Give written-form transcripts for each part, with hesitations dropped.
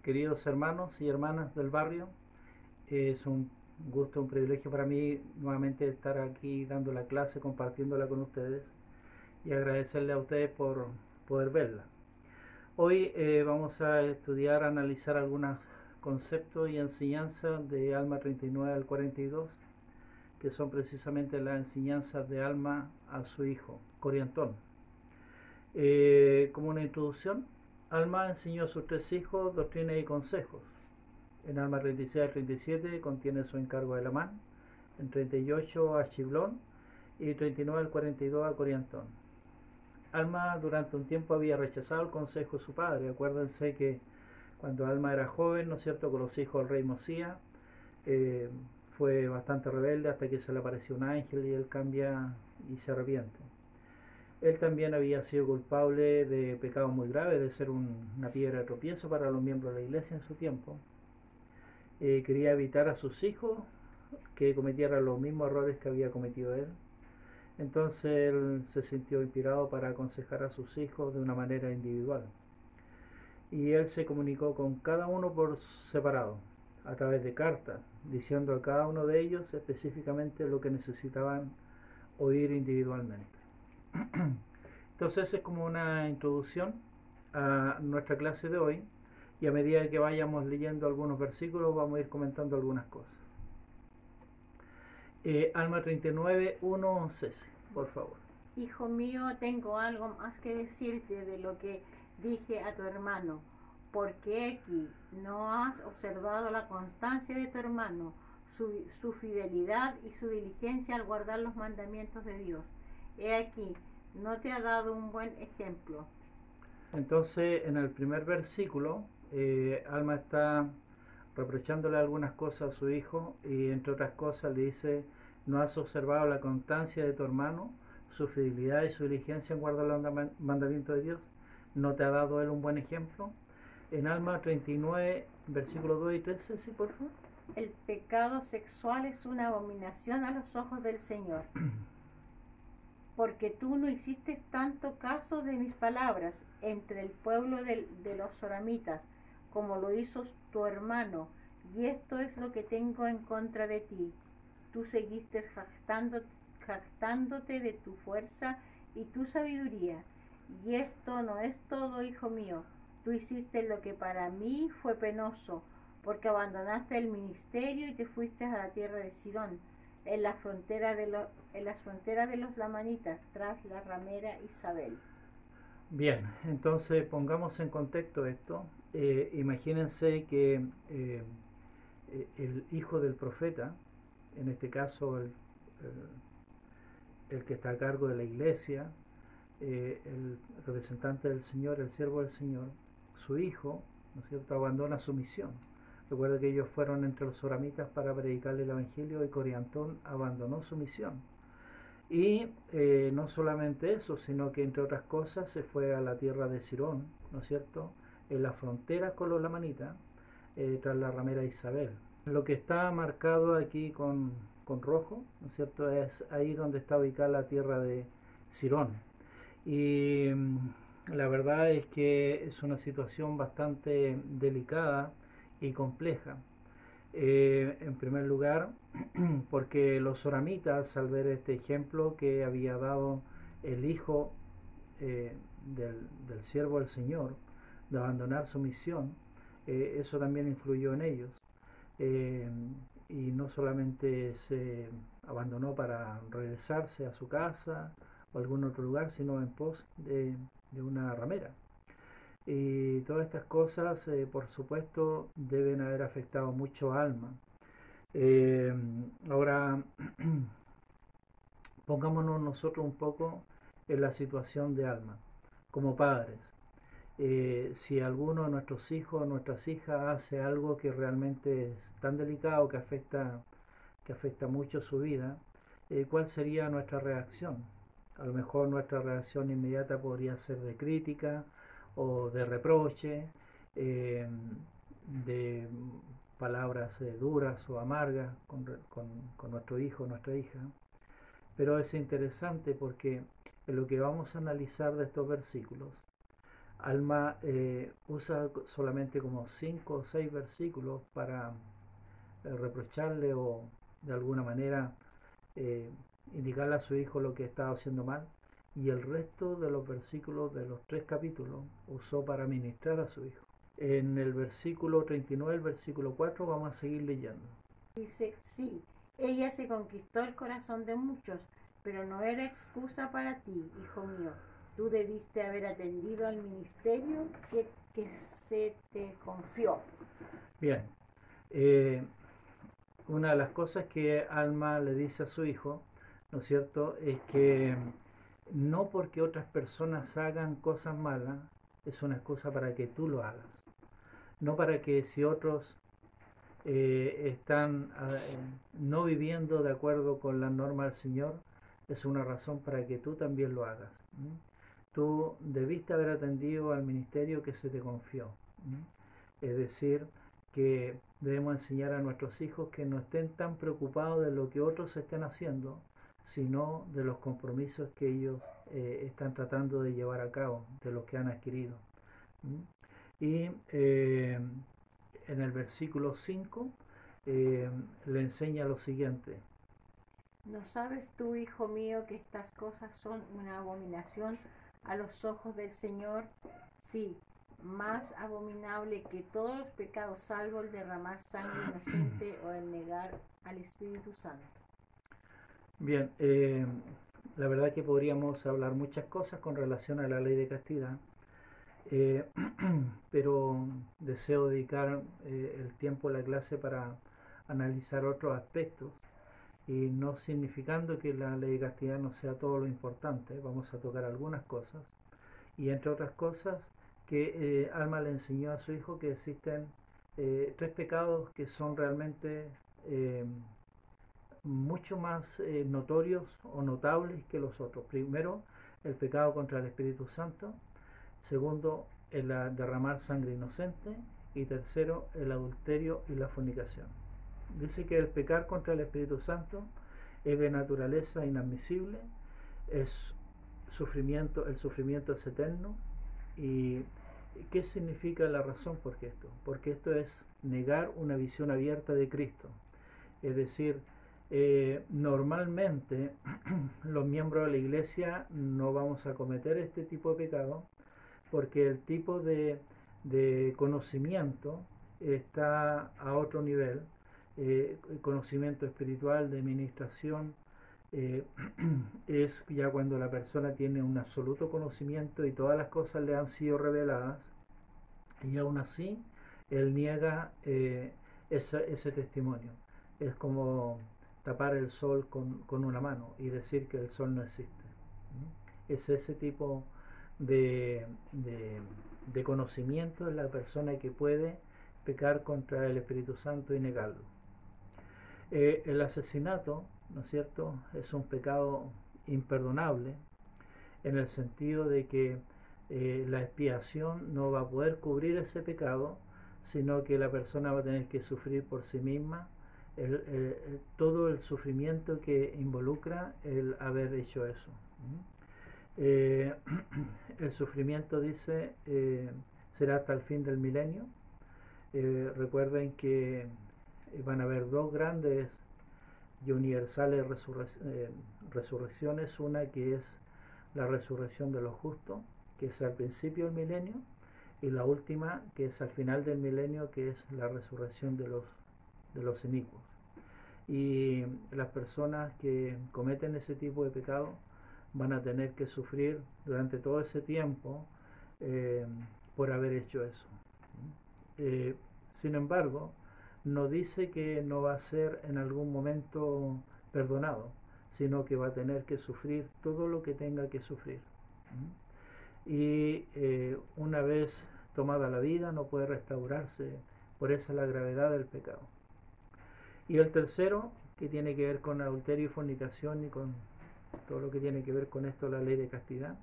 queridos hermanos y hermanas del barrio. Es un gusto, un privilegio para mí nuevamente estar aquí dando la clase, compartiéndola con ustedes y agradecerle a ustedes por poder verla. Hoy vamos a estudiar, analizar algunos conceptos y enseñanzas de Alma 39 al 42, que son precisamente las enseñanzas de Alma a su hijo, Coriantón. Como una introducción, Alma enseñó a sus tres hijos doctrinas y consejos. En Alma 36 al 37 contiene su encargo a Elamán, en 38 a Chiblón y 39 al 42 a Coriantón. Alma durante un tiempo había rechazado el consejo de su padre. Acuérdense que cuando Alma era joven, ¿no es cierto?, con los hijos del rey Mosía, eh, fue bastante rebelde hasta que se le apareció un ángel y él cambia y se arrepiente. Él también había sido culpable de pecados muy graves, de ser una piedra de tropiezo para los miembros de la iglesia en su tiempo. Quería evitar a sus hijos que cometieran los mismos errores que había cometido él. Entonces él se sintió inspirado para aconsejar a sus hijos de una manera individual. Y él se comunicó con cada uno por separado, a través de cartas, diciendo a cada uno de ellos específicamente lo que necesitaban oír individualmente. Entonces es como una introducción a nuestra clase de hoy, y a medida que vayamos leyendo algunos versículos vamos a ir comentando algunas cosas. Alma 39, 1, Ceci, por favor. Hijo mío, tengo algo más que decirte de lo que dije a tu hermano, porque aquí no has observado la constancia de tu hermano, su fidelidad y su diligencia al guardar los mandamientos de Dios. He aquí, no te ha dado un buen ejemplo. Entonces, en el primer versículo, Alma está reprochándole algunas cosas a su hijo y entre otras cosas le dice: no has observado la constancia de tu hermano, su fidelidad y su diligencia en guardar los mandamientos de Dios. ¿No te ha dado él un buen ejemplo? En Alma 39, versículos 2 y 3, sí, por favor. El pecado sexual es una abominación a los ojos del Señor. Porque tú no hiciste tanto caso de mis palabras entre el pueblo de los soramitas, como lo hizo tu hermano, y esto es lo que tengo en contra de ti. Tú seguiste jactándote de tu fuerza y tu sabiduría, y esto no es todo, hijo mío. Tú hiciste lo que para mí fue penoso, porque abandonaste el ministerio y te fuiste a la tierra de Sidón, en las fronteras de los lamanitas, tras la ramera Isabel. Bien, entonces pongamos en contexto esto. Imagínense que el hijo del profeta, en este caso el que está a cargo de la iglesia, el representante del Señor, el siervo del Señor, su hijo, ¿no es cierto?, abandona su misión. Recuerda que ellos fueron entre los soramitas para predicarle el Evangelio y Coriantón abandonó su misión. Y no solamente eso, sino que entre otras cosas se fue a la tierra de Sirón, ¿no es cierto?, en la frontera con los lamanitas, tras la ramera Isabel. Lo que está marcado aquí con rojo, ¿no es cierto?, es ahí donde está ubicada la tierra de Sirón. Y la verdad es que es una situación bastante delicada y compleja. En primer lugar, porque los soramitas, al ver este ejemplo que había dado el hijo del siervo del Señor, de abandonar su misión, eso también influyó en ellos. Eh, y no solamente se abandonó para regresarse a su casa o algún otro lugar, sino en pos de una ramera. Y todas estas cosas, por supuesto, deben haber afectado mucho a Alma. Eh, Ahora, pongámonos nosotros un poco en la situación de Alma, como padres. Si alguno de nuestros hijos o nuestras hijas hace algo que realmente es tan delicado que afecta mucho su vida, ¿cuál sería nuestra reacción? A lo mejor nuestra reacción inmediata podría ser de crítica o de reproche, eh, de palabras duras o amargas con nuestro hijo o nuestra hija. Pero es interesante porque en lo que vamos a analizar de estos versículos, Alma usa solamente como 5 o 6 versículos para reprocharle o de alguna manera eh, indicarle a su hijo lo que estaba haciendo mal, y el resto de los versículos de los 3 capítulos usó para ministrar a su hijo. En el versículo 39, el versículo 4, vamos a seguir leyendo. Dice, sí, ella se conquistó el corazón de muchos, pero no era excusa para ti, hijo mío. Tú debiste haber atendido al ministerio que se te confió. Bien, una de las cosas que Alma le dice a su hijo, ¿no es cierto?, es que no porque otras personas hagan cosas malas es una excusa para que tú lo hagas. No para que si otros están no viviendo de acuerdo con la norma del Señor, es una razón para que tú también lo hagas. Tú debiste haber atendido al ministerio que se te confió. Es decir, que debemos enseñar a nuestros hijos que no estén tan preocupados de lo que otros estén haciendo, sino de los compromisos que ellos están tratando de llevar a cabo, de los que han adquirido. Y en el versículo 5 le enseña lo siguiente. ¿No sabes tú, hijo mío, que estas cosas son una abominación a los ojos del Señor? Sí, más abominable que todos los pecados, salvo el derramar sangre inocente o el negar al Espíritu Santo. Bien, la verdad que podríamos hablar muchas cosas con relación a la ley de castidad, pero deseo dedicar el tiempo de la clase para analizar otros aspectos, y no significando que la ley de castidad no sea todo lo importante. Vamos a tocar algunas cosas, y entre otras cosas que Alma le enseñó a su hijo que existen 3 pecados que son realmente mucho más notorios o notables que los otros. Primero, el pecado contra el Espíritu Santo. Segundo, el derramar sangre inocente. Y tercero, el adulterio y la fornicación. Dice que el pecar contra el Espíritu Santo es de naturaleza inadmisible, es sufrimiento, el sufrimiento es eterno. ¿Y qué significa la razón por qué esto? Porque esto es negar una visión abierta de Cristo. Es decir, normalmente los miembros de la iglesia no vamos a cometer este tipo de pecado, porque el tipo de conocimiento está a otro nivel, conocimiento espiritual de ministración, es ya cuando la persona tiene un absoluto conocimiento y todas las cosas le han sido reveladas, y aún así él niega ese testimonio. Es como tapar el sol con una mano y decir que el sol no existe. Es ese tipo de conocimiento en la persona que puede pecar contra el Espíritu Santo y negarlo. El asesinato, ¿no es cierto?, es un pecado imperdonable, en el sentido de que la expiación no va a poder cubrir ese pecado, sino que la persona va a tener que sufrir por sí misma todo el sufrimiento que involucra el haber hecho eso. El sufrimiento, dice, será hasta el fin del milenio. Recuerden que van a haber 2 grandes y universales resurrecciones, una que es la resurrección de los justos, que es al principio del milenio, y la última, que es al final del milenio, que es la resurrección de los inicuos. Y las personas que cometen ese tipo de pecado van a tener que sufrir durante todo ese tiempo por haber hecho eso. Sin embargo, no dice que no va a ser en algún momento perdonado, sino que va a tener que sufrir todo lo que tenga que sufrir. Y una vez tomada la vida no puede restaurarse, por esa la gravedad del pecado. Y el tercero, que tiene que ver con adulterio y fornicación y con todo lo que tiene que ver con esto, la ley de castidad,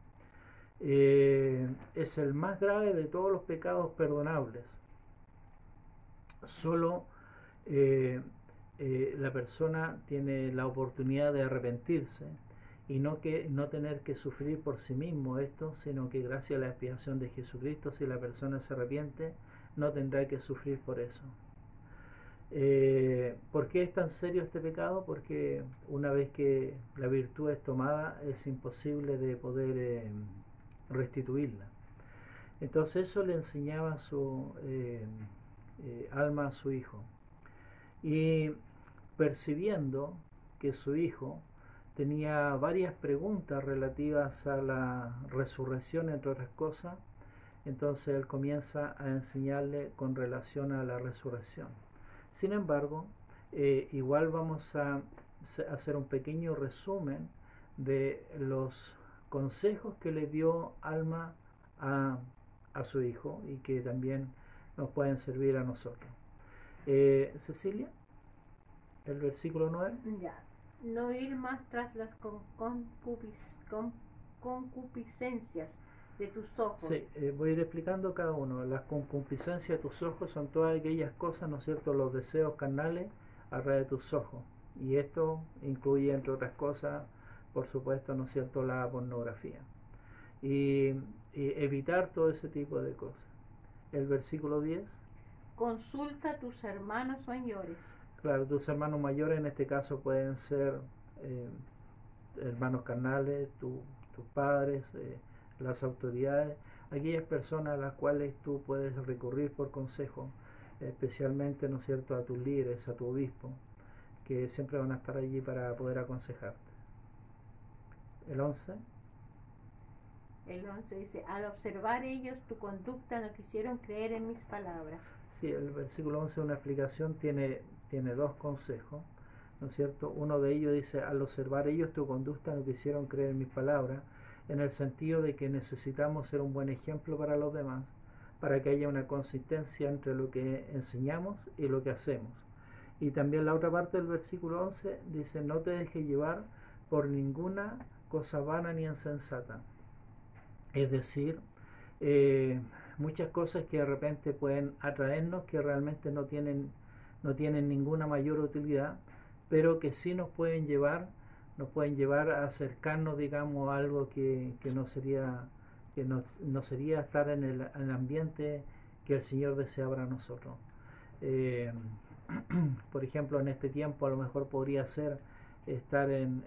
es el más grave de todos los pecados perdonables. Solo la persona tiene la oportunidad de arrepentirse y no tener que sufrir por sí mismo esto, sino que gracias a la expiación de Jesucristo, si la persona se arrepiente, no tendrá que sufrir por eso. ¿Por qué es tan serio este pecado? Porque una vez que la virtud es tomada, es imposible de poder restituirla. Entonces eso le enseñaba su Alma a su hijo. Y percibiendo que su hijo tenía varias preguntas relativas a la resurrección, entre otras cosas, entonces él comienza a enseñarle con relación a la resurrección. Sin embargo, igual vamos a hacer un pequeño resumen de los consejos que le dio Alma a su hijo y que también nos pueden servir a nosotros. Cecilia, el versículo 9. Ya. No ir más tras las concupiscencias de tus ojos. Sí, voy a ir explicando cada uno. Las concupiscencias de tus ojos son todas aquellas cosas, ¿no es cierto?, los deseos carnales alrededor de tus ojos. Y esto incluye, entre otras cosas, por supuesto, ¿no es cierto?, la pornografía. Y evitar todo ese tipo de cosas. El versículo 10. Consulta a tus hermanos mayores. Claro, tus hermanos mayores en este caso pueden ser hermanos carnales, tus padres, las autoridades, aquellas personas a las cuales tú puedes recurrir por consejo, especialmente, ¿no es cierto?, a tus líderes, a tu obispo, que siempre van a estar allí para poder aconsejarte. El 11. El 11 dice, al observar ellos tu conducta no quisieron creer en mis palabras. Sí, el versículo 11 una explicación, tiene dos consejos, ¿no es cierto? Uno de ellos dice, al observar ellos tu conducta no quisieron creer en mis palabras, en el sentido de que necesitamos ser un buen ejemplo para los demás, para que haya una consistencia entre lo que enseñamos y lo que hacemos. Y también la otra parte del versículo 11 dice, no te dejes llevar por ninguna cosa vana ni insensata. Es decir, muchas cosas que de repente pueden atraernos, que realmente no tienen ninguna mayor utilidad, pero que sí nos pueden llevar a acercarnos, digamos, a algo que no sería estar en el ambiente que el Señor desea para nosotros. Por ejemplo, en este tiempo a lo mejor podría ser estar en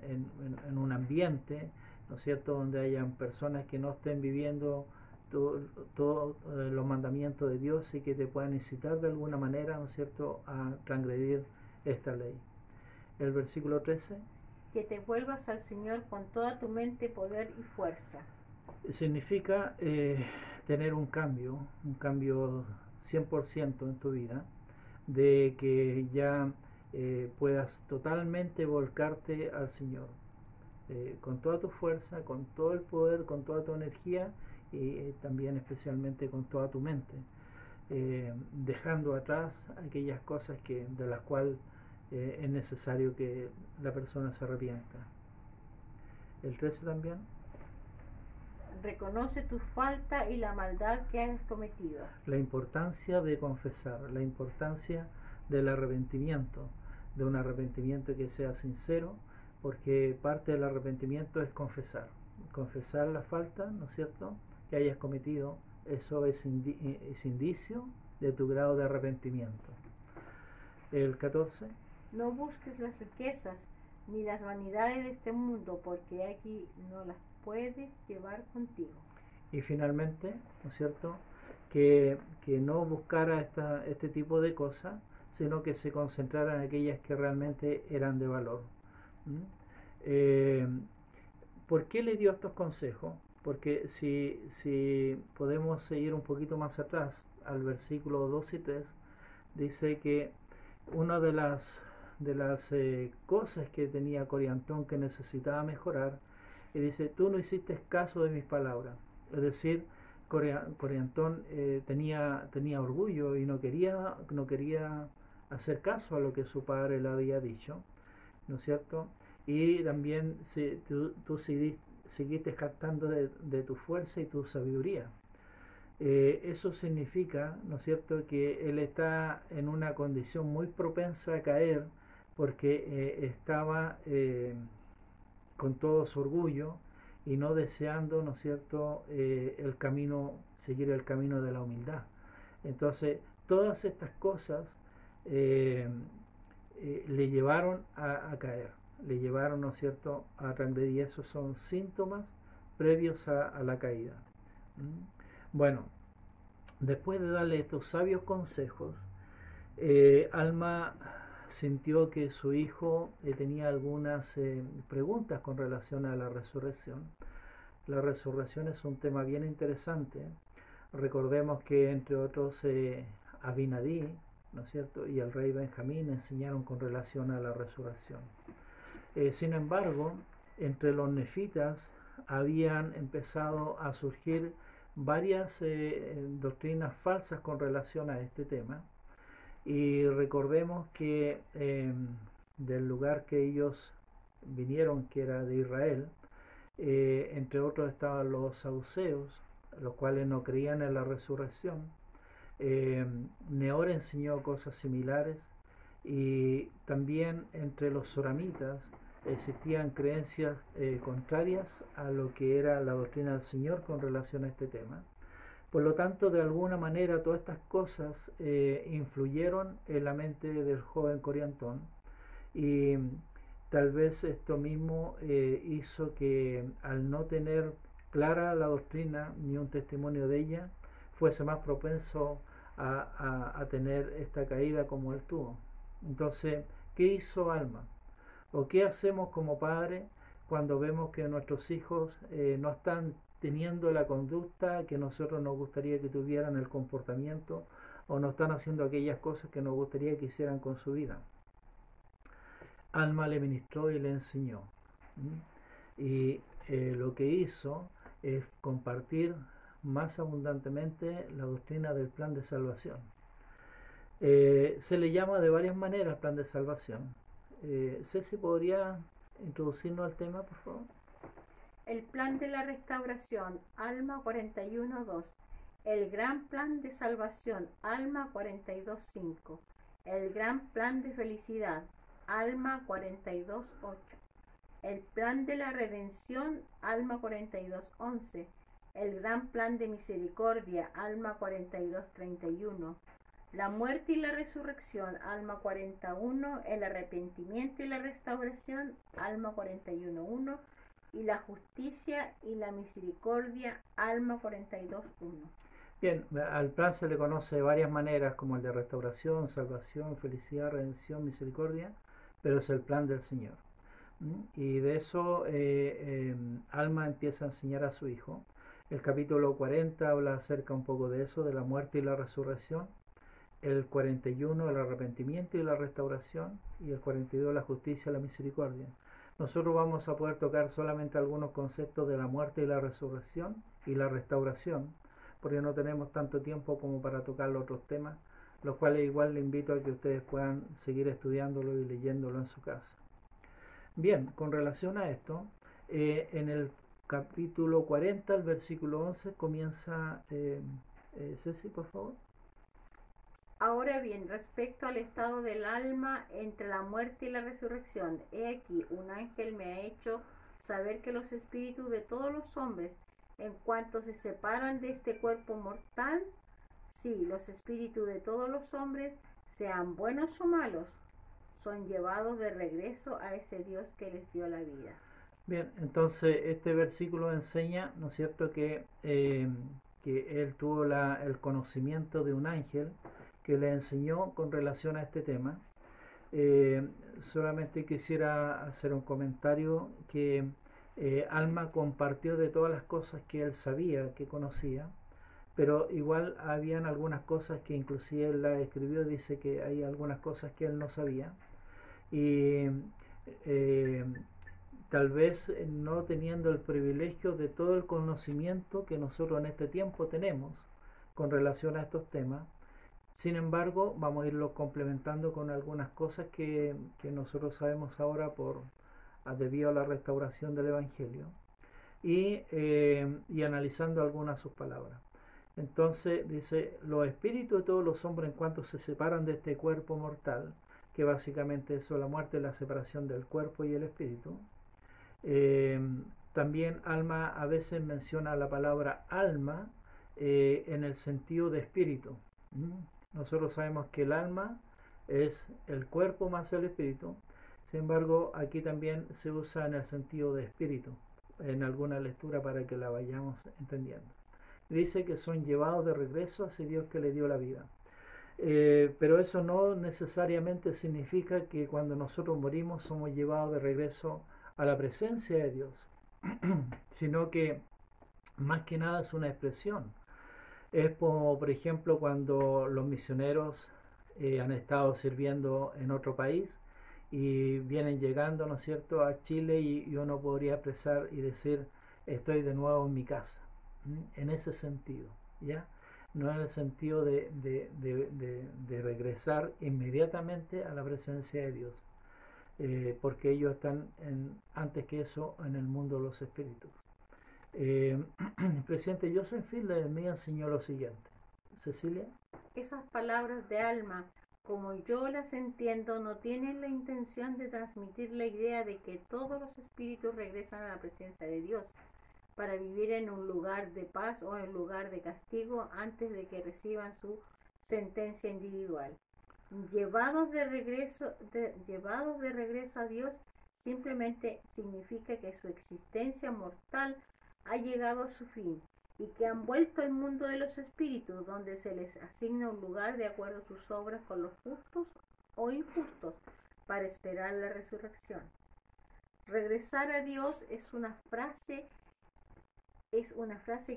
un ambiente, ¿no es cierto?, donde hayan personas que no estén viviendo todos los mandamientos de Dios y que te puedan incitar de alguna manera, ¿no es cierto?, a transgredir esta ley. El versículo 13. Que te vuelvas al Señor con toda tu mente, poder y fuerza. Significa tener un cambio 100% en tu vida, de que ya puedas totalmente volcarte al Señor, con toda tu fuerza, con todo el poder, con toda tu energía y también especialmente con toda tu mente, dejando atrás aquellas cosas de las cuales es necesario que la persona se arrepienta. El 13 también. Reconoce tu falta y la maldad que has cometido. La importancia de confesar, la importancia del arrepentimiento, de un arrepentimiento que sea sincero, porque parte del arrepentimiento es confesar la falta, ¿no es cierto?, que hayas cometido. Eso es indicio de tu grado de arrepentimiento. El 14. No busques las riquezas ni las vanidades de este mundo, porque aquí no las puedes llevar contigo. Y finalmente, ¿no es cierto?, que no buscara este tipo de cosas, sino que se concentrara en aquellas que realmente eran de valor. ¿Por qué le dio estos consejos? Porque si podemos seguir un poquito más atrás, al versículo 2 y 3, dice que una de las cosas que tenía Coriantón que necesitaba mejorar, y dice, tú no hiciste caso de mis palabras. Es decir, Coriantón tenía orgullo y no quería hacer caso a lo que su padre le había dicho, ¿no es cierto? Y también tú seguiste captando de tu fuerza y tu sabiduría. Eso significa, ¿no es cierto?, que él está en una condición muy propensa a caer, porque estaba con todo su orgullo y no deseando, ¿no es cierto?, el camino, seguir el camino de la humildad. Entonces, todas estas cosas le llevaron a caer, le llevaron, ¿no es cierto?, a transgredir, y esos son síntomas previos a la caída. Bueno, después de darle estos sabios consejos, Alma sintió que su hijo tenía algunas preguntas con relación a la resurrección. La resurrección es un tema bien interesante. Recordemos que entre otros Abinadí, ¿no es cierto?, y el rey Benjamín enseñaron con relación a la resurrección. Sin embargo, entre los nefitas habían empezado a surgir varias doctrinas falsas con relación a este tema. Y recordemos que del lugar que ellos vinieron, que era de Israel, entre otros estaban los saduceos, los cuales no creían en la resurrección. Neor enseñó cosas similares, y también entre los soramitas existían creencias contrarias a lo que era la doctrina del Señor con relación a este tema. Por lo tanto, de alguna manera, todas estas cosas influyeron en la mente del joven Coriantón, y tal vez esto mismo hizo que, al no tener clara la doctrina ni un testimonio de ella, fuese más propenso a tener esta caída como él tuvo. Entonces, ¿qué hizo Alma? ¿O qué hacemos como padre cuando vemos que nuestros hijos no están teniendo la conducta que nosotros nos gustaría que tuvieran, el comportamiento, o no están haciendo aquellas cosas que nos gustaría que hicieran con su vida? Alma le ministró y le enseñó. Y lo que hizo es compartir más abundantemente la doctrina del plan de salvación. Se le llama de varias maneras plan de salvación. Ceci, ¿podría introducirnos al tema, por favor? El plan de la restauración, Alma 41.2. El gran plan de salvación, Alma 42.5. El gran plan de felicidad, Alma 42.8. El plan de la redención, Alma 42.11. El gran plan de misericordia, Alma 42.31. La muerte y la resurrección, Alma 41. El arrepentimiento y la restauración, Alma 41.1. Y la justicia y la misericordia, Alma 42.1. Bien, al plan se le conoce de varias maneras, como el de restauración, salvación, felicidad, redención, misericordia, pero es el plan del Señor. Y de eso Alma empieza a enseñar a su hijo. El capítulo 40 habla acerca un poco de eso, de la muerte y la resurrección. El 41, el arrepentimiento y la restauración. Y el 42, la justicia y la misericordia. Nosotros vamos a poder tocar solamente algunos conceptos de la muerte y la resurrección y la restauración, porque no tenemos tanto tiempo como para tocar los otros temas, los cuales igual le invito a que ustedes puedan seguir estudiándolo y leyéndolo en su casa. Bien, con relación a esto, en el capítulo 40, el versículo 11, comienza, Ceci, por favor. Ahora bien, respecto al estado del alma entre la muerte y la resurrección, he aquí, un ángel me ha hecho saber que los espíritus de todos los hombres, en cuanto se separan de este cuerpo mortal, sí, los espíritus de todos los hombres, sean buenos o malos, son llevados de regreso a ese Dios que les dio la vida. Bien, entonces este versículo enseña, ¿no es cierto?, que él tuvo el conocimiento de un ángel que le enseñó con relación a este tema. Solamente quisiera hacer un comentario que Alma compartió de todas las cosas que él sabía, que conocía, pero igual habían algunas cosas que inclusive él la escribió, dice que hay algunas cosas que él no sabía, y tal vez no teniendo el privilegio de todo el conocimiento que nosotros en este tiempo tenemos con relación a estos temas. Sin embargo, vamos a irlo complementando con algunas cosas que nosotros sabemos ahora debido a la restauración del Evangelio, y analizando algunas de sus palabras. Entonces dice, los espíritus de todos los hombres, en cuanto se separan de este cuerpo mortal, que básicamente eso, la muerte es la separación del cuerpo y el espíritu, También alma a veces menciona la palabra alma en el sentido de espíritu. Nosotros sabemos que el alma es el cuerpo más el espíritu. Sin embargo, aquí también se usa en el sentido de espíritu, en alguna lectura para que la vayamos entendiendo. Dice que son llevados de regreso hacia Dios que le dio la vida. Pero eso no necesariamente significa que cuando nosotros morimos somos llevados de regreso a la presencia de Dios, sino que más que nada es una expresión. Es como, por ejemplo, cuando los misioneros han estado sirviendo en otro país y vienen llegando, ¿no es cierto?, a Chile y uno podría expresar y decir, estoy de nuevo en mi casa, en ese sentido, ¿ya? No en el sentido de regresar inmediatamente a la presencia de Dios, porque ellos están antes que eso en el mundo de los espíritus. El presidente Joseph Fiedler me enseñó lo siguiente. Cecilia. Esas palabras de alma, como yo las entiendo, no tienen la intención de transmitir la idea de que todos los espíritus regresan a la presencia de Dios para vivir en un lugar de paz o en lugar de castigo antes de que reciban su sentencia individual. Llevados de regreso a Dios simplemente significa que su existencia mortal ha llegado a su fin y que han vuelto al mundo de los espíritus, donde se les asigna un lugar de acuerdo a sus obras con los justos o injustos para esperar la resurrección. Regresar a Dios es una frase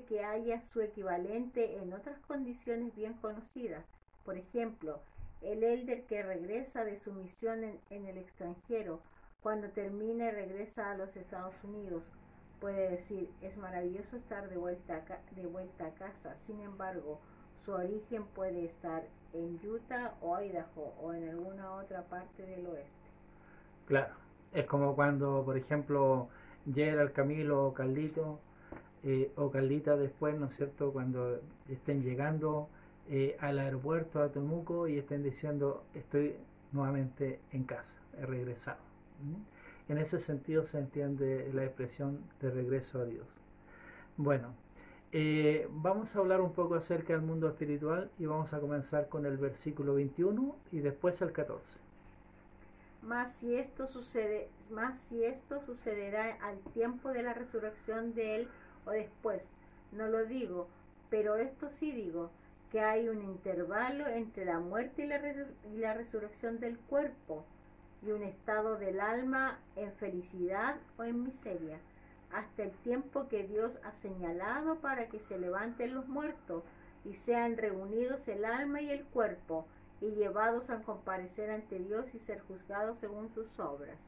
que haya su equivalente en otras condiciones bien conocidas. Por ejemplo, el elder que regresa de su misión en el extranjero, cuando termina y regresa a los Estados Unidos, puede decir, es maravilloso estar de vuelta a casa. Sin embargo, su origen puede estar en Utah o Idaho o en alguna otra parte del oeste. Claro, es como cuando, por ejemplo, Gerald, Camilo o Carlito o Carlita después, ¿no es cierto?, cuando estén llegando al aeropuerto a Temuco y estén diciendo, estoy nuevamente en casa, he regresado. En ese sentido se entiende la expresión de regreso a Dios. Bueno, vamos a hablar un poco acerca del mundo espiritual y vamos a comenzar con el versículo 21 y después el 14. Mas si esto sucederá al tiempo de la resurrección de él o después, no lo digo, pero esto sí digo, que hay un intervalo entre la muerte y la resurrección del cuerpo, y un estado del alma en felicidad o en miseria, hasta el tiempo que Dios ha señalado para que se levanten los muertos y sean reunidos el alma y el cuerpo y llevados a comparecer ante Dios y ser juzgados según sus obras.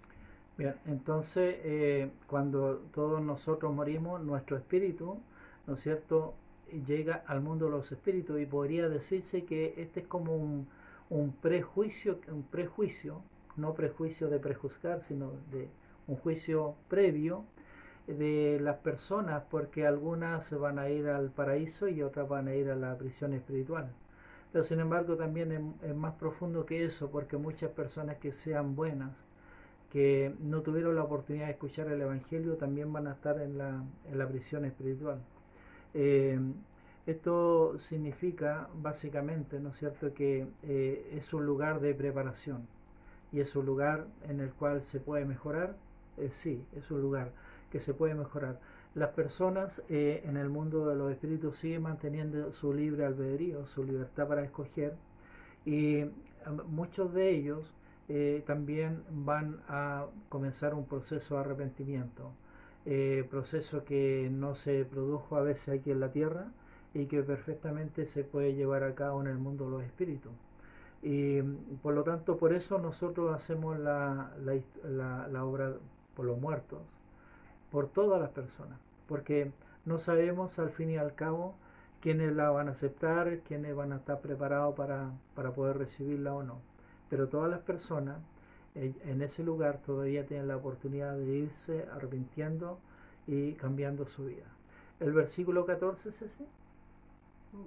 Bien, entonces cuando todos nosotros morimos, nuestro espíritu, ¿no es cierto?, llega al mundo de los espíritus, y podría decirse que este es como un prejuicio, no prejuicio de prejuzgar, sino de un juicio previo de las personas, porque algunas van a ir al paraíso y otras van a ir a la prisión espiritual. Pero sin embargo también es más profundo que eso, porque muchas personas que sean buenas, que no tuvieron la oportunidad de escuchar el Evangelio, también van a estar en la prisión espiritual. Esto significa básicamente, ¿no es cierto?, que es un lugar de preparación y es un lugar en el cual se puede mejorar. Sí, es un lugar que se puede mejorar. Las personas en el mundo de los espíritus siguen manteniendo su libre albedrío, su libertad para escoger, y muchos de ellos también van a comenzar un proceso de arrepentimiento, proceso que no se produjo a veces aquí en la tierra y que perfectamente se puede llevar a cabo en el mundo de los espíritus. Y por lo tanto, por eso nosotros hacemos la obra por los muertos, por todas las personas, porque no sabemos al fin y al cabo quiénes la van a aceptar, quiénes van a estar preparados para poder recibirla o no. Pero todas las personas en ese lugar todavía tienen la oportunidad de irse arrepintiendo y cambiando su vida. El versículo 14 es ese.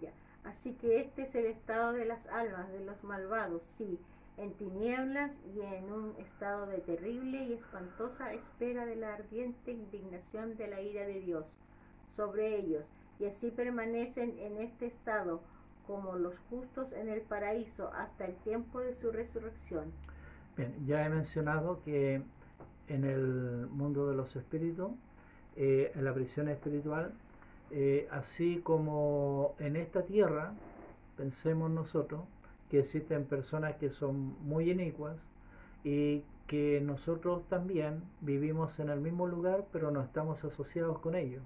Ya. Así que este es el estado de las almas de los malvados, sí, en tinieblas y en un estado de terrible y espantosa espera de la ardiente indignación de la ira de Dios sobre ellos, y así permanecen en este estado como los justos en el paraíso hasta el tiempo de su resurrección. Bien, ya he mencionado que en el mundo de los espíritus, en la prisión espiritual, así como en esta tierra, pensemos nosotros que existen personas que son muy inicuas y que nosotros también vivimos en el mismo lugar, pero no estamos asociados con ellos.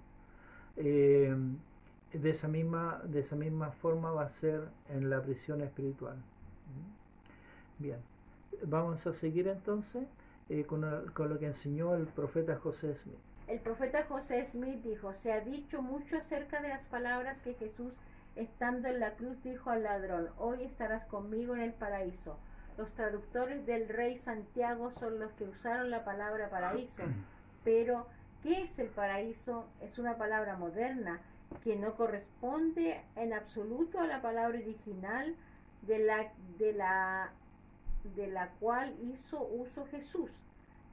Eh, de esa misma forma va a ser en la prisión espiritual. Bien, vamos a seguir entonces con lo que enseñó el profeta José Smith. El profeta José Smith dijo: se ha dicho mucho acerca de las palabras que Jesús, estando en la cruz, dijo al ladrón: hoy estarás conmigo en el paraíso. Los traductores del rey Santiago son los que usaron la palabra paraíso, pero ¿qué es el paraíso? Es una palabra moderna que no corresponde en absoluto a la palabra original de la cual hizo uso Jesús.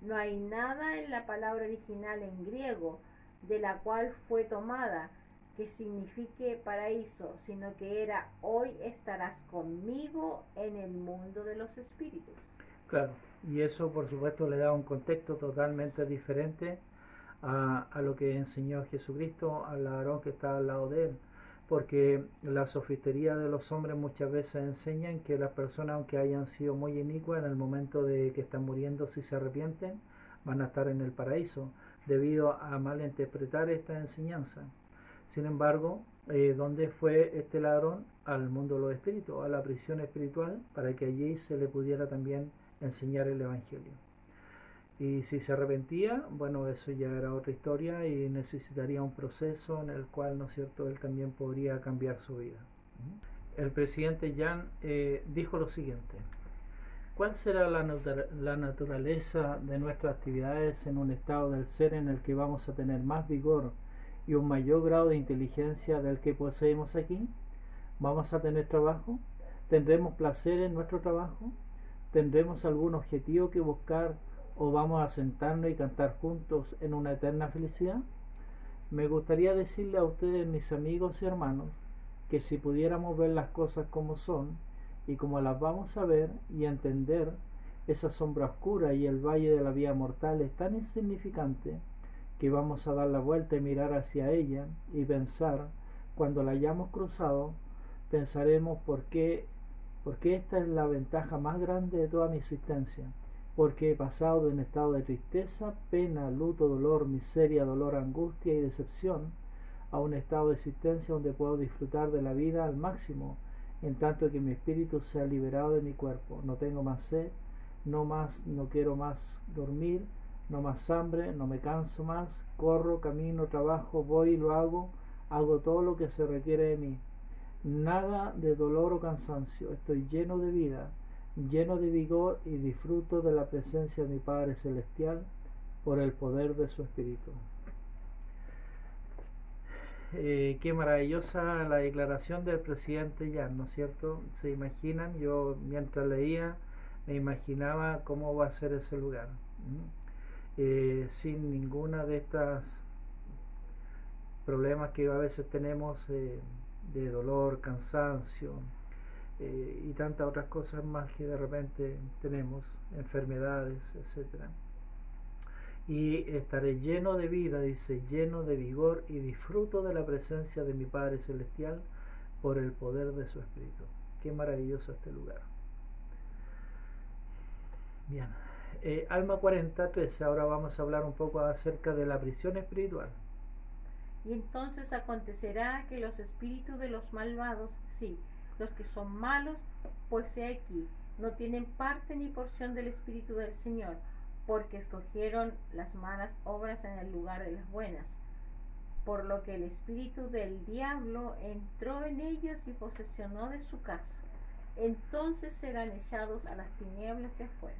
No hay nada en la palabra original en griego de la cual fue tomada que signifique paraíso, sino que era: hoy estarás conmigo en el mundo de los espíritus. Claro, y eso por supuesto le da un contexto totalmente diferente a lo que enseñó Jesucristo al ladrón que estaba al lado de él, porque la sofistería de los hombres muchas veces enseñan que las personas, aunque hayan sido muy inicuas, en el momento de que están muriendo, si se arrepienten, van a estar en el paraíso, debido a malinterpretar esta enseñanza. Sin embargo, ¿dónde fue este ladrón? Al mundo de los espíritus, a la prisión espiritual, para que allí se le pudiera también enseñar el Evangelio. Y si se arrepentía, bueno, eso ya era otra historia y necesitaría un proceso en el cual, ¿no es cierto?, él también podría cambiar su vida. El presidente Yan dijo lo siguiente: ¿cuál será la naturaleza de nuestras actividades en un estado del ser en el que vamos a tener más vigor y un mayor grado de inteligencia del que poseemos aquí? ¿Vamos a tener trabajo? ¿Tendremos placer en nuestro trabajo? ¿Tendremos algún objetivo que buscar o vamos a sentarnos y cantar juntos en una eterna felicidad? Me gustaría decirle a ustedes, mis amigos y hermanos, que si pudiéramos ver las cosas como son y como las vamos a ver y entender, esa sombra oscura y el valle de la vida mortal es tan insignificante que vamos a dar la vuelta y mirar hacia ella y pensar, cuando la hayamos cruzado, pensaremos porque esta es la ventaja más grande de toda mi existencia, porque he pasado de un estado de tristeza, pena, luto, dolor, miseria, dolor, angustia y decepción a un estado de existencia donde puedo disfrutar de la vida al máximo, en tanto que mi espíritu se ha liberado de mi cuerpo. No tengo más sed, no quiero más dormir, no más hambre, no me canso más, corro, camino, trabajo, voy y lo hago todo lo que se requiere de mí. Nada de dolor o cansancio, estoy lleno de vida, lleno de vigor y disfruto de la presencia de mi Padre Celestial por el poder de su Espíritu. Qué maravillosa la declaración del presidente Yan, ¿no es cierto? Se imaginan, yo mientras leía me imaginaba cómo va a ser ese lugar, sin ninguna de estas problemas que a veces tenemos de dolor, cansancio y tantas otras cosas más que de repente tenemos, enfermedades, etcétera. Y estaré lleno de vida, dice, lleno de vigor y disfruto de la presencia de mi Padre Celestial por el poder de su Espíritu. Qué maravilloso este lugar. Bien, Alma 40:13, ahora vamos a hablar un poco acerca de la prisión espiritual. Y entonces acontecerá que los espíritus de los malvados, sí, los que son malos, pues he aquí, no tienen parte ni porción del Espíritu del Señor, porque escogieron las malas obras en el lugar de las buenas, por lo que el espíritu del diablo entró en ellos y posesionó de su casa. Entonces serán echados a las tinieblas de afuera.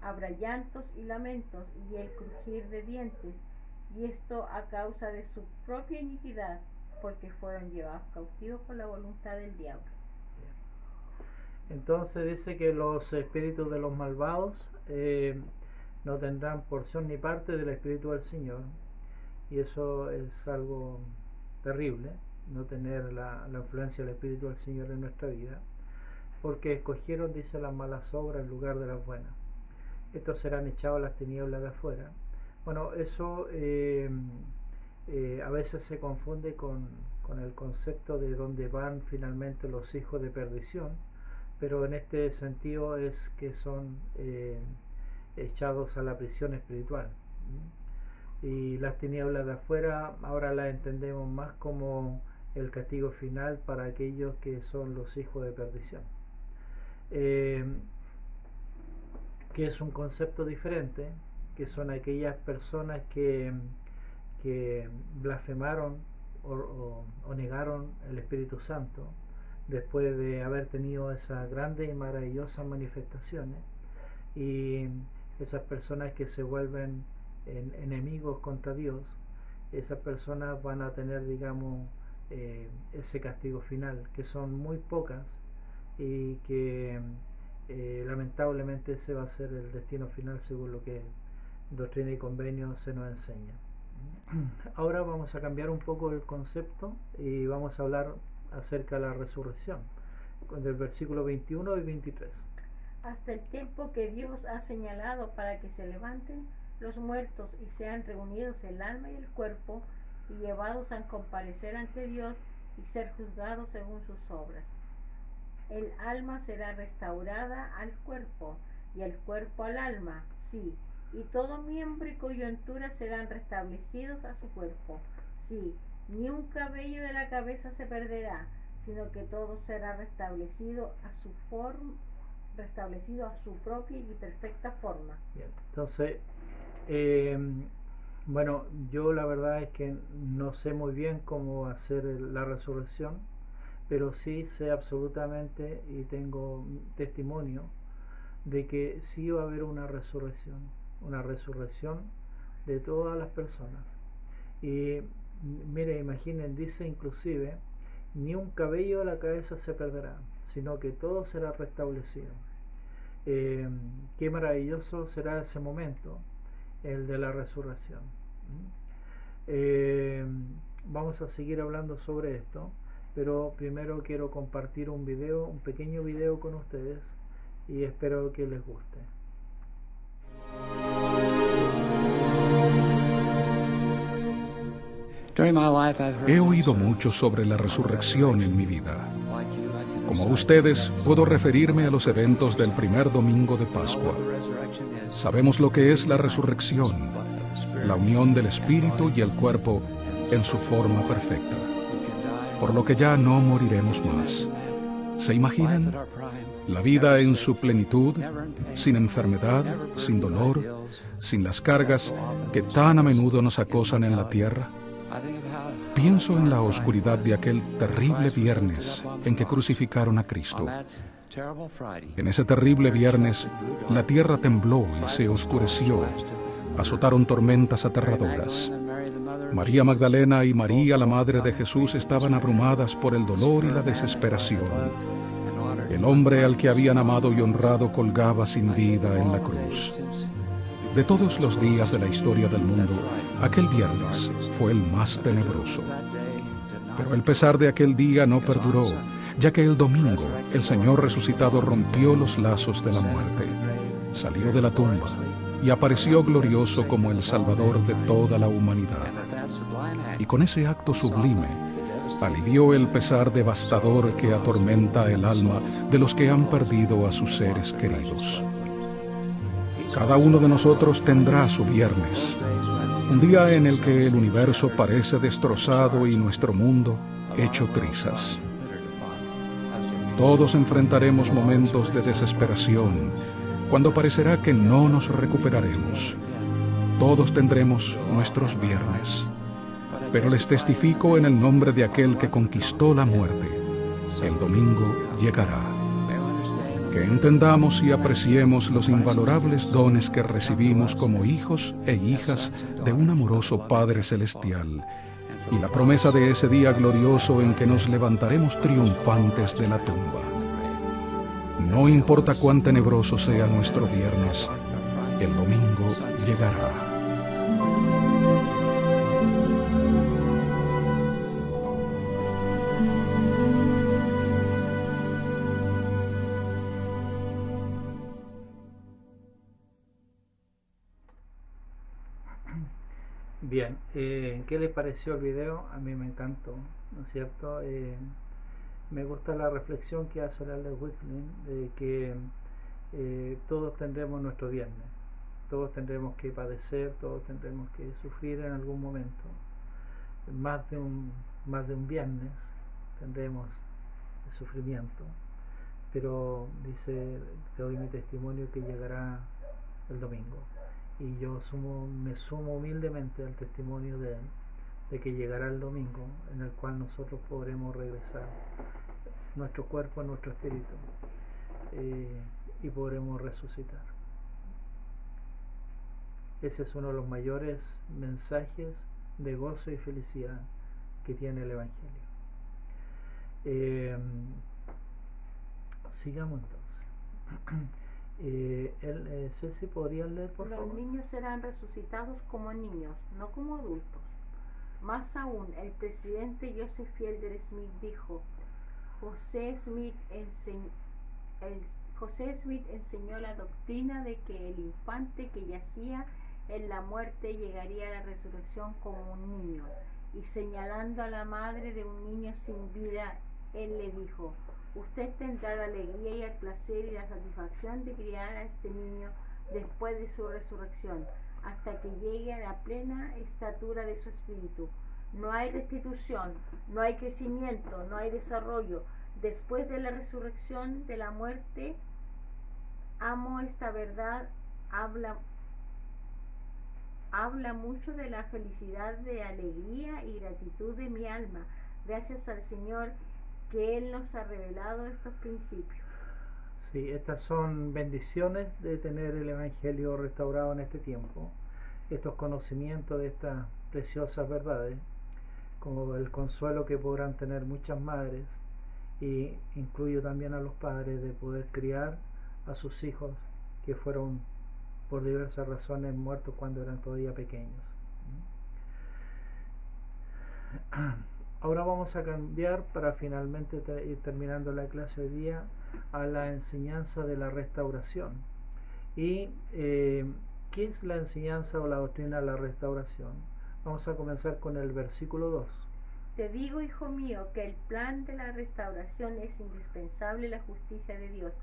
Habrá llantos y lamentos y el crujir de dientes, y esto a causa de su propia iniquidad, porque fueron llevados cautivos por la voluntad del diablo. Entonces dice que los espíritus de los malvados no tendrán porción ni parte del Espíritu del Señor, y eso es algo terrible, no tener la influencia del Espíritu del Señor en nuestra vida, porque escogieron, dice, las malas obras en lugar de las buenas. Estos serán echados a las tinieblas de afuera. Bueno, eso a veces se confunde con el concepto de dónde van finalmente los hijos de perdición, pero en este sentido es que son echados a la prisión espiritual. Y las tinieblas de afuera ahora las entendemos más como el castigo final para aquellos que son los hijos de perdición, que es un concepto diferente, que son aquellas personas que blasfemaron o negaron el Espíritu Santo después de haber tenido esas grandes y maravillosas manifestaciones, y esas personas que se vuelven enemigos contra Dios, esas personas van a tener, digamos, ese castigo final, que son muy pocas y que lamentablemente ese va a ser el destino final según lo que Doctrina y Convenio se nos enseña. Ahora vamos a cambiar un poco el concepto y vamos a hablar acerca de la resurrección, del versículo 21 y 23. Hasta el tiempo que Dios ha señalado para que se levanten los muertos y sean reunidos el alma y el cuerpo y llevados a comparecer ante Dios y ser juzgados según sus obras. El alma será restaurada al cuerpo y el cuerpo al alma, sí, y todo miembro y coyuntura serán restablecidos a su cuerpo, sí, ni un cabello de la cabeza se perderá, sino que todo será restablecido a su forma, restablecido a su propia y perfecta forma. Bien, entonces, bueno, yo la verdad es que no sé muy bien cómo hacer la resurrección, pero sí sé absolutamente y tengo testimonio de que sí va a haber una resurrección de todas las personas. Y mire, imaginen, dice inclusive, ni un cabello de la cabeza se perderá, sino que todo será restablecido. Qué maravilloso será ese momento, el de la resurrección. Vamos a seguir hablando sobre esto, pero primero quiero compartir un pequeño video con ustedes, y espero que les guste. He oído mucho sobre la resurrección en mi vida. Como ustedes, puedo referirme a los eventos del primer domingo de Pascua. Sabemos lo que es la resurrección, la unión del espíritu y el cuerpo en su forma perfecta, por lo que ya no moriremos más. ¿Se imaginan? La vida en su plenitud, sin enfermedad, sin dolor, sin las cargas que tan a menudo nos acosan en la tierra. Pienso en la oscuridad de aquel terrible viernes en que crucificaron a Cristo. En ese terrible viernes, la tierra tembló y se oscureció. Azotaron tormentas aterradoras. María Magdalena y María, la madre de Jesús, estaban abrumadas por el dolor y la desesperación. El hombre al que habían amado y honrado colgaba sin vida en la cruz. De todos los días de la historia del mundo, aquel viernes fue el más tenebroso. Pero el pesar de aquel día no perduró, ya que el domingo el Señor resucitado rompió los lazos de la muerte, salió de la tumba y apareció glorioso como el Salvador de toda la humanidad. Y con ese acto sublime, alivió el pesar devastador que atormenta el alma de los que han perdido a sus seres queridos. Cada uno de nosotros tendrá su viernes, un día en el que el universo parece destrozado y nuestro mundo hecho trizas. Todos enfrentaremos momentos de desesperación, cuando parecerá que no nos recuperaremos. Todos tendremos nuestros viernes. Pero les testifico en el nombre de aquel que conquistó la muerte, el domingo llegará. Que entendamos y apreciemos los invalorables dones que recibimos como hijos e hijas de un amoroso Padre Celestial, y la promesa de ese día glorioso en que nos levantaremos triunfantes de la tumba. No importa cuán tenebroso sea nuestro viernes, el domingo llegará. Bien, ¿qué les pareció el video? A mí me encantó, ¿no es cierto? Me gusta la reflexión que hace la Alex Wickling de que todos tendremos nuestro viernes, todos tendremos que padecer, todos tendremos que sufrir en algún momento, más de un viernes tendremos sufrimiento, pero dice, te doy mi testimonio que llegará el domingo, y yo me sumo humildemente al testimonio de que llegará el domingo en el cual nosotros podremos regresar nuestro cuerpo a nuestro espíritu, y podremos resucitar. Ese es uno de los mayores mensajes de gozo y felicidad que tiene el Evangelio. Sigamos entonces. Ceci, ¿podrías leer, por favor? Los niños serán resucitados como niños, no como adultos. Más aún, el presidente Joseph Fielding Smith dijo: José Smith enseñó la doctrina de que el infante que yacía en la muerte llegaría a la resurrección como un niño. Y señalando a la madre de un niño sin vida, él le dijo: usted tendrá la alegría y el placer y la satisfacción de criar a este niño después de su resurrección, hasta que llegue a la plena estatura de su espíritu. No hay restitución, no hay crecimiento, no hay desarrollo. Después de la resurrección de la muerte, amo esta verdad, habla mucho de la felicidad, de alegría y gratitud de mi alma, gracias al Señor que Él nos ha revelado estos principios. Sí, estas son bendiciones de tener el Evangelio restaurado en este tiempo, estos conocimientos de estas preciosas verdades, como el consuelo que podrán tener muchas madres, y incluyo también a los padres, de poder criar a sus hijos que fueron por diversas razones muertos cuando eran todavía pequeños. Ahora vamos a cambiar, para finalmente ir terminando la clase hoy día, a la enseñanza de la restauración. ¿Y qué es la enseñanza o la doctrina de la restauración? Vamos a comenzar con el versículo 2. Te digo, hijo mío, que el plan de la restauración es indispensable, la justicia de Dios,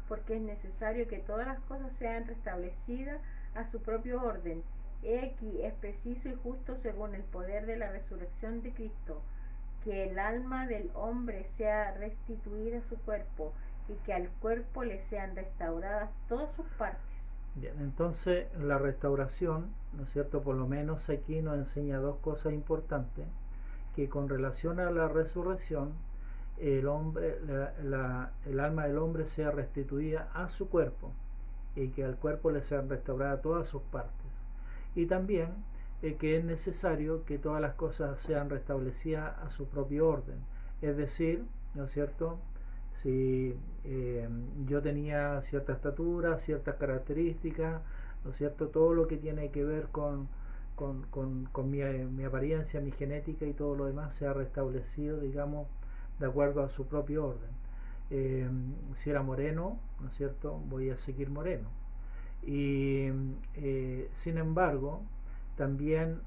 porque es necesario que todas las cosas sean restablecidas a su propio orden. He aquí, es preciso y justo, según el poder de la resurrección de Cristo, que el alma del hombre sea restituida a su cuerpo, y que al cuerpo le sean restauradas todas sus partes. Bien, entonces la restauración, ¿no es cierto?, por lo menos aquí nos enseña dos cosas importantes, que con relación a la resurrección, el alma del hombre sea restituida a su cuerpo, y que al cuerpo le sean restauradas todas sus partes. Y también que es necesario que todas las cosas sean restablecidas a su propio orden. Es decir, ¿no es cierto?, si yo tenía cierta estatura, ciertas características, ¿no es cierto?, todo lo que tiene que ver con mi apariencia, mi genética y todo lo demás sea restablecido, digamos, de acuerdo a su propio orden. Si era moreno, ¿no es cierto?, voy a seguir moreno. Y sin embargo, también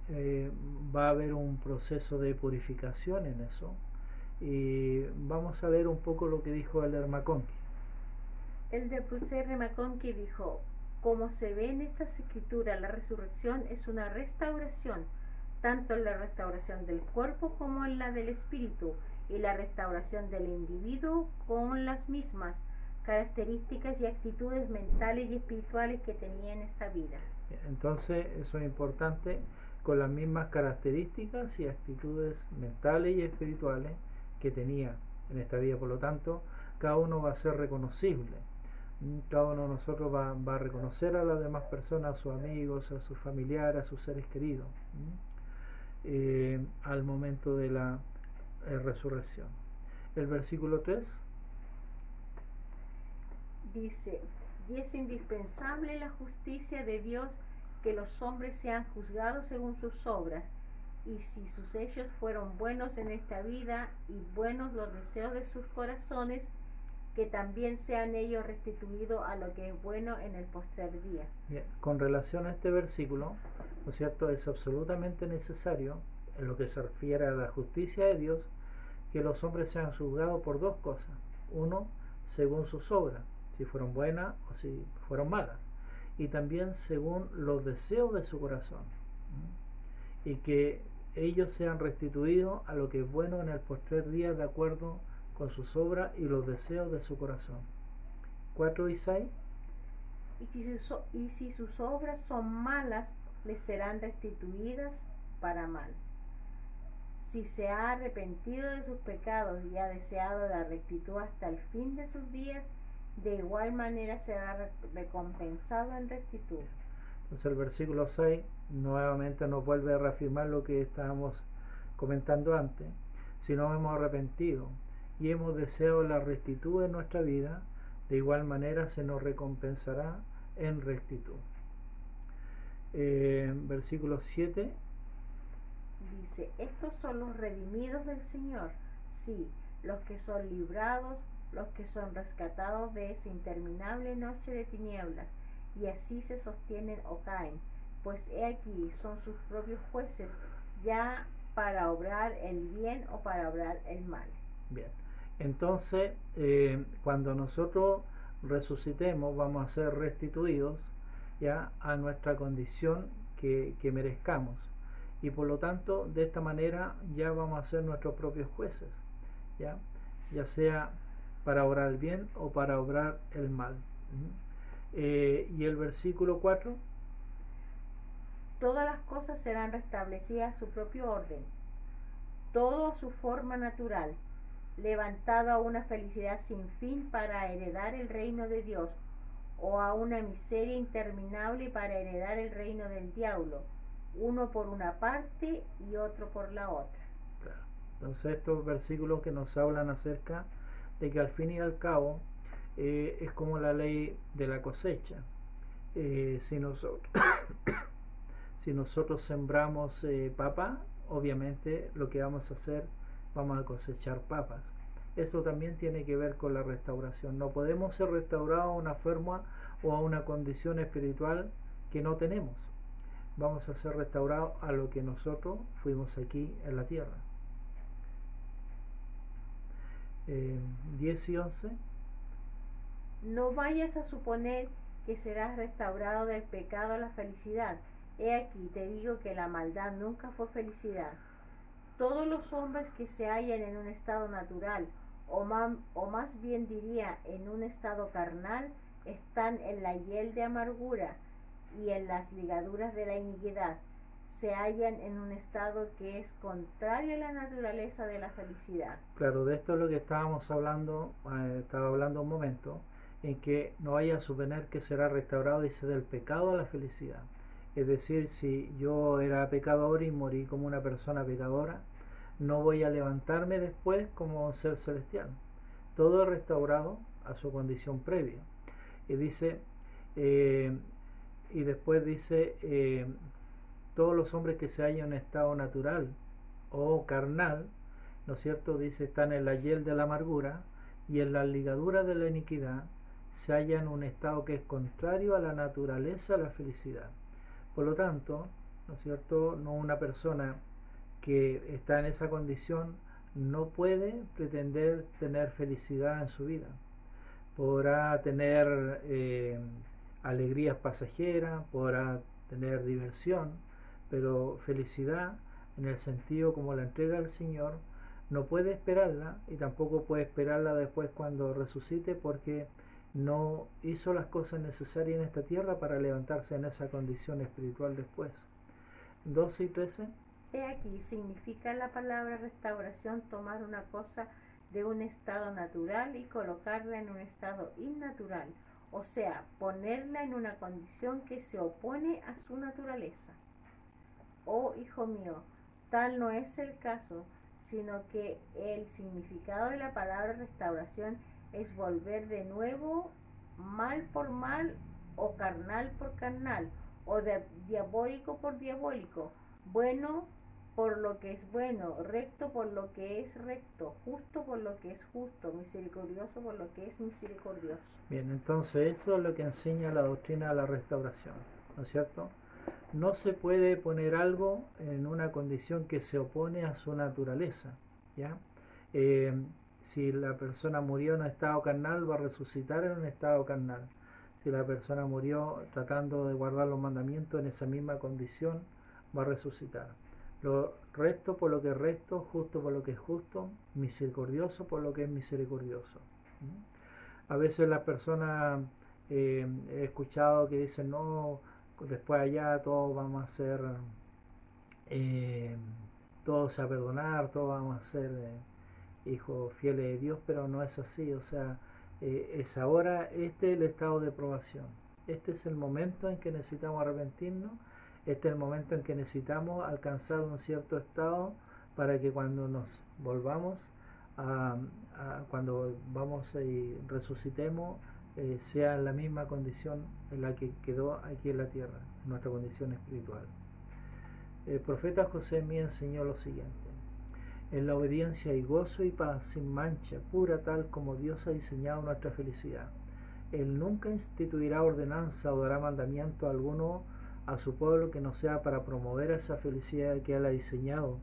va a haber un proceso de purificación en eso. Y vamos a ver un poco lo que dijo Elder McConkie. Elder Bruce R. McConkie dijo: como se ve en estas escrituras, la resurrección es una restauración, tanto en la restauración del cuerpo como en la del espíritu, y la restauración del individuo con las mismas características y actitudes mentales y espirituales que tenía en esta vida. Entonces, eso es importante, con las mismas características y actitudes mentales y espirituales que tenía en esta vida. Por lo tanto, cada uno va a ser reconocible. Cada uno de nosotros va a reconocer a las demás personas, a sus amigos, a sus familiares, a sus seres queridos, al momento de la resurrección. El versículo 3. Dice, y es indispensable la justicia de Dios que los hombres sean juzgados según sus obras, y si sus hechos fueron buenos en esta vida y buenos los deseos de sus corazones, que también sean ellos restituidos a lo que es bueno en el postrer día. Bien, con relación a este versículo, ¿no es cierto?, es absolutamente necesario, en lo que se refiere a la justicia de Dios, que los hombres sean juzgados por dos cosas. Uno, según sus obras, si fueron buenas o si fueron malas, y también según los deseos de su corazón, y que ellos sean restituidos a lo que es bueno en el postrer día de acuerdo con sus obras y los deseos de su corazón. 4 y 6. Y si sus obras son malas, les serán restituidas para mal. Si se ha arrepentido de sus pecados y ha deseado la rectitud hasta el fin de sus días, de igual manera será recompensado en rectitud. Entonces el versículo 6 nuevamente nos vuelve a reafirmar lo que estábamos comentando antes. Si nos hemos arrepentido y hemos deseado la rectitud en nuestra vida, de igual manera se nos recompensará en rectitud. Versículo 7 dice, estos son los redimidos del Señor, sí, los que son librados, los que son rescatados de esa interminable noche de tinieblas, y así se sostienen o caen, pues he aquí son sus propios jueces, ya para obrar el bien o para obrar el mal. Bien, entonces cuando nosotros resucitemos vamos a ser restituidos ya a nuestra condición que merezcamos, y por lo tanto de esta manera ya vamos a ser nuestros propios jueces, ya sea para obrar el bien o para obrar el mal. Y el versículo 4, todas las cosas serán restablecidas a su propio orden, todo a su forma natural, levantado a una felicidad sin fin para heredar el reino de Dios, o a una miseria interminable para heredar el reino del diablo, uno por una parte y otro por la otra. Claro. Entonces estos versículos que nos hablan acerca de que al fin y al cabo es como la ley de la cosecha. Si nosotros sembramos papa, obviamente lo que vamos a hacer, vamos a cosechar papas. Esto también tiene que ver con la restauración. No podemos ser restaurados a una forma o a una condición espiritual que no tenemos. Vamos a ser restaurados a lo que nosotros fuimos aquí en la tierra. 10 y 11. No vayas a suponer que serás restaurado del pecado a la felicidad. He aquí, te digo que la maldad nunca fue felicidad. Todos los hombres que se hallan en un estado natural, o más bien diría en un estado carnal, están en la hiel de amargura y en las ligaduras de la iniquidad. Se hallan en un estado que es contrario a la naturaleza de la felicidad. Claro, de esto es lo que estábamos hablando, estaba hablando un momento, en que no vaya a suponer que será restaurado, dice, del pecado a la felicidad. Es decir, si yo era pecador y morí como una persona pecadora, no voy a levantarme después como un ser celestial. Todo es restaurado a su condición previa. Y dice, y después dice, todos los hombres que se hallan en estado natural o carnal, ¿no es cierto?, dice, están en la hiel de la amargura y en la ligadura de la iniquidad, se hallan en un estado que es contrario a la naturaleza de la felicidad. Por lo tanto, ¿no es cierto?, no, una persona que está en esa condición no puede pretender tener felicidad en su vida. Podrá tener alegrías pasajeras, podrá tener diversión, pero felicidad en el sentido como la entrega al Señor no puede esperarla, y tampoco puede esperarla después cuando resucite, porque no hizo las cosas necesarias en esta tierra para levantarse en esa condición espiritual después. 12 y 13. He aquí, significa la palabra restauración tomar una cosa de un estado natural y colocarla en un estado innatural, o sea, ponerla en una condición que se opone a su naturaleza. Oh, hijo mío, tal no es el caso, sino que el significado de la palabra restauración es volver de nuevo mal por mal, o carnal por carnal, o diabólico por diabólico, bueno por lo que es bueno, recto por lo que es recto, justo por lo que es justo, misericordioso por lo que es misericordioso. Bien, entonces eso es lo que enseña la doctrina de la restauración, ¿no es cierto? No se puede poner algo en una condición que se opone a su naturaleza, ¿ya? Si la persona murió en un estado carnal, va a resucitar en un estado carnal. Si la persona murió tratando de guardar los mandamientos en esa misma condición, va a resucitar. Lo recto por lo que es recto, justo por lo que es justo, misericordioso por lo que es misericordioso. A veces las personas, he escuchado que dicen, no, después allá todos vamos a ser, todos a perdonar, todos vamos a ser hijos fieles de Dios, pero no es así. O sea, es ahora, este es el estado de probación. Este es el momento en que necesitamos arrepentirnos. Este es el momento en que necesitamos alcanzar un cierto estado para que cuando nos volvamos cuando vamos y resucitemos, sea en la misma condición en la que quedó aquí en la tierra, nuestra condición espiritual. El profeta José me enseñó lo siguiente: en la obediencia hay gozo y paz sin mancha, pura tal como Dios ha diseñado nuestra felicidad. Él nunca instituirá ordenanza o dará mandamiento alguno a su pueblo que no sea para promover esa felicidad que Él ha diseñado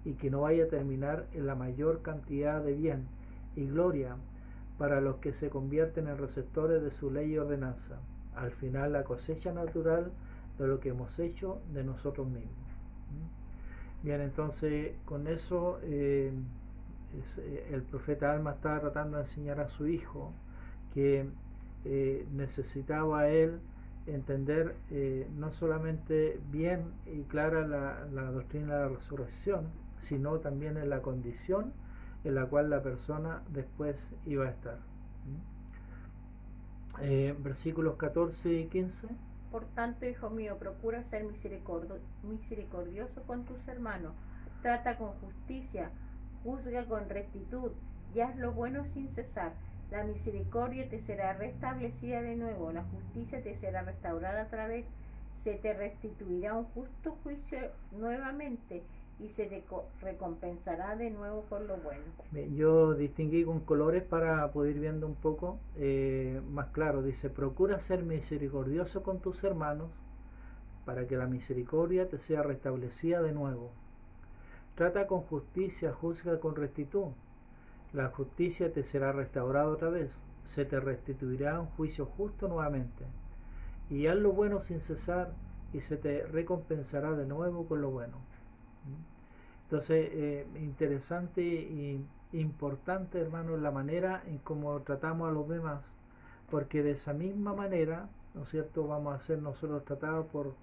y que no vaya a terminar en la mayor cantidad de bien y gloria para los que se convierten en receptores de su ley y ordenanza. Al final, la cosecha natural de lo que hemos hecho de nosotros mismos. Bien, entonces con eso el profeta Alma estaba tratando de enseñar a su hijo que necesitaba él entender no solamente bien y clara la doctrina de la resurrección, sino también en la condición en la cual la persona después iba a estar. Versículos 14 y 15. Por tanto, hijo mío, procura ser misericordioso con tus hermanos, trata con justicia, juzga con rectitud y haz lo bueno sin cesar. La misericordia te será restablecida de nuevo, la justicia te será restaurada otra vez, se te restituirá un justo juicio nuevamente y se te recompensará de nuevo por lo bueno. Yo distinguí con colores para poder ir viendo un poco más claro. Dice: procura ser misericordioso con tus hermanos para que la misericordia te sea restablecida de nuevo. Trata con justicia, juzga con rectitud. La justicia te será restaurada otra vez, se te restituirá un juicio justo nuevamente. Y haz lo bueno sin cesar y se te recompensará de nuevo con lo bueno. Entonces, interesante y importante, hermano, la manera en cómo tratamos a los demás, porque de esa misma manera, ¿no es cierto?, vamos a ser nosotros tratados por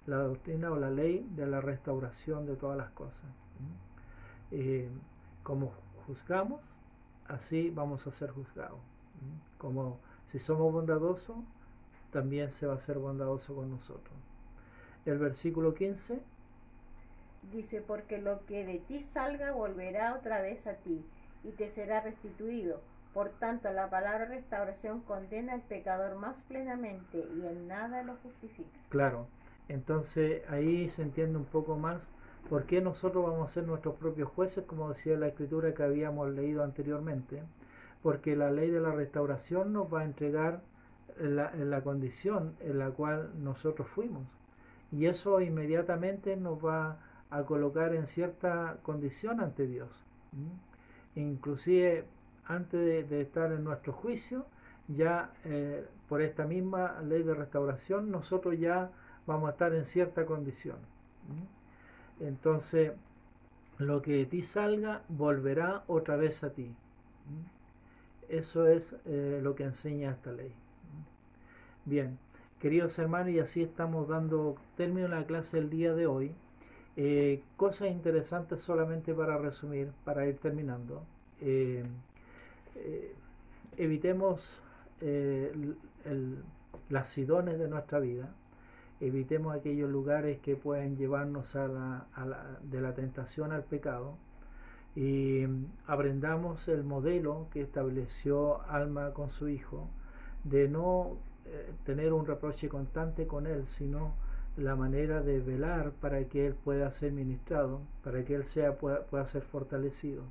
la doctrina o la ley de la restauración de todas las cosas. Como juzgamos, así vamos a ser juzgados. Como si somos bondadosos, también se va a ser bondadoso con nosotros. El versículo 15 dice: porque lo que de ti salga volverá otra vez a ti y te será restituido. Por tanto, la palabra restauración condena al pecador más plenamente y en nada lo justifica. Claro, entonces ahí se entiende un poco más por qué nosotros vamos a ser nuestros propios jueces, como decía la escritura que habíamos leído anteriormente, porque la ley de la restauración nos va a entregar la condición en la cual nosotros fuimos, y eso inmediatamente nos va a colocar en cierta condición ante Dios. Inclusive antes de estar en nuestro juicio, ya por esta misma ley de restauración nosotros ya vamos a estar en cierta condición. Entonces, lo que de ti salga volverá otra vez a ti. Eso es lo que enseña esta ley. Bien, queridos hermanos, y así estamos dando término a la clase del día de hoy. Cosas interesantes solamente para resumir, para ir terminando. Evitemos las sidones de nuestra vida. Evitemos aquellos lugares que pueden llevarnos de la tentación al pecado, y aprendamos el modelo que estableció Alma con su hijo de no tener un reproche constante con Él, sino la manera de velar para que Él pueda ser ministrado, para que Él pueda ser fortalecido.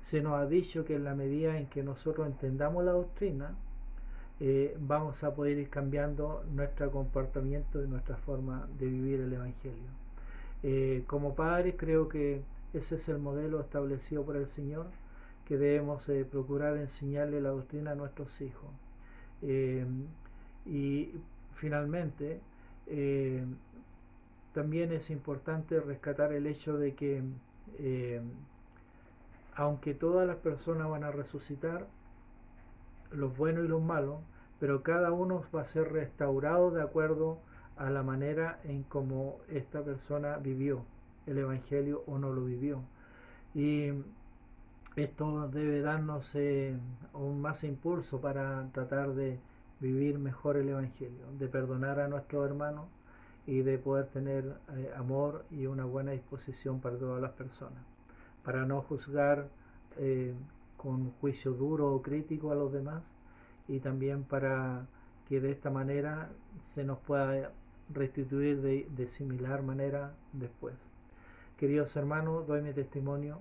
Se nos ha dicho que en la medida en que nosotros entendamos la doctrina, vamos a poder ir cambiando nuestro comportamiento y nuestra forma de vivir el Evangelio. Como padres, creo que ese es el modelo establecido por el Señor, que debemos procurar enseñarle la doctrina a nuestros hijos. Y finalmente, también es importante rescatar el hecho de que aunque todas las personas van a resucitar, los buenos y los malos, pero cada uno va a ser restaurado de acuerdo a la manera en cómo esta persona vivió el Evangelio o no lo vivió. Y esto debe darnos aún más impulso para tratar de vivir mejor el Evangelio, de perdonar a nuestros hermanos y de poder tener amor y una buena disposición para todas las personas, para no juzgar con juicio duro o crítico a los demás, y también para que de esta manera se nos pueda restituir de similar manera después. Queridos hermanos, doy mi testimonio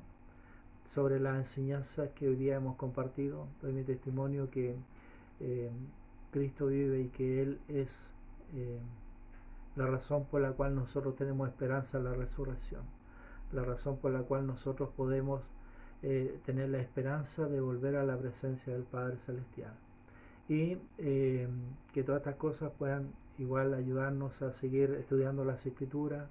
sobre las enseñanzas que hoy día hemos compartido. Doy mi testimonio que Cristo vive y que Él es la razón por la cual nosotros tenemos esperanza en la resurrección, la razón por la cual nosotros podemos tener la esperanza de volver a la presencia del Padre Celestial, y que todas estas cosas puedan igual ayudarnos a seguir estudiando las Escrituras,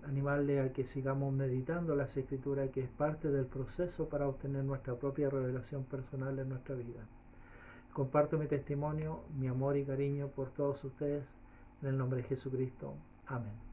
animarle a que sigamos meditando las Escrituras, que es parte del proceso para obtener nuestra propia revelación personal en nuestra vida. Comparto mi testimonio, mi amor y cariño por todos ustedes, en el nombre de Jesucristo. Amén.